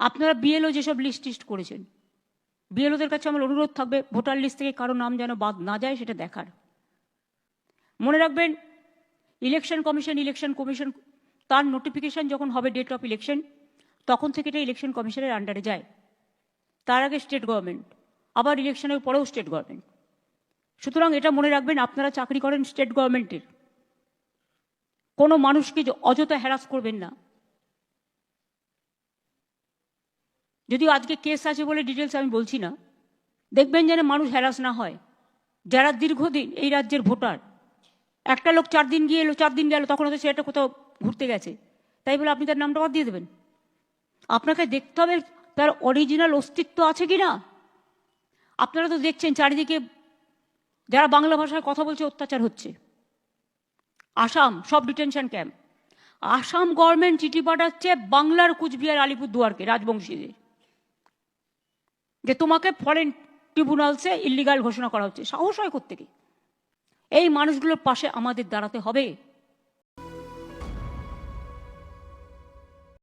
আপনারা বিএলও যেসব লিস্ট টিস্ট করেছেন, বিএলওদের কাছে আমার অনুরোধ থাকবে ভোটার লিস্ট থেকে কারো নাম যেন বাদ না যায় সেটা দেখার। মনে রাখবেন, ইলেকশন কমিশন তার নোটিফিকেশন যখন হবে ডেট অফ ইলেকশন, তখন থেকে এটা ইলেকশন কমিশনের আন্ডারে যায়। তার আগে স্টেট গভর্নমেন্ট, আবার ইলেকশনের পরেও স্টেট গভর্নমেন্ট। সুতরাং এটা মনে রাখবেন, আপনারা চাকরি করেন স্টেট গভর্নমেন্টের, কোনো মানুষকে অযথা হ্যারাস করবেন না। যদিও আজকে কেস আছে বলে ডিটেলস আমি বলছি না, দেখবেন যেন মানুষ হ্যারাস না হয়। যারা দীর্ঘদিন এই রাজ্যের ভোটার, একটা লোক 4 দিন গিয়ে এলো, 4 দিন গেল, তখন হয়তো সেটা কোথাও ঘুরতে গেছে, তাই বলে আপনি তার নামটা বাদ দিয়ে দেবেন? আপনাকে দেখতে হবে তার অরিজিনাল অস্তিত্ব আছে কি না। আপনারা তো দেখছেন চারিদিকে যারা বাংলা ভাষায় কথা বলছে অত্যাচার হচ্ছে। আসাম সব ডিটেনশন ক্যাম্প, আসাম গভর্নমেন্ট চিঠি পাঠাচ্ছে বাংলার কুচবিহার আলিপুরদুয়ারকে রাজবংশীদের, যে তোমাকে ফরেন ট্রিব্যুনালসে ইল্লিগাল ঘোষণা করা হচ্ছে। সাহস হয় কোত্থেকে? এই মানুষগুলোর পাশে আমাদের দাঁড়াতে হবে।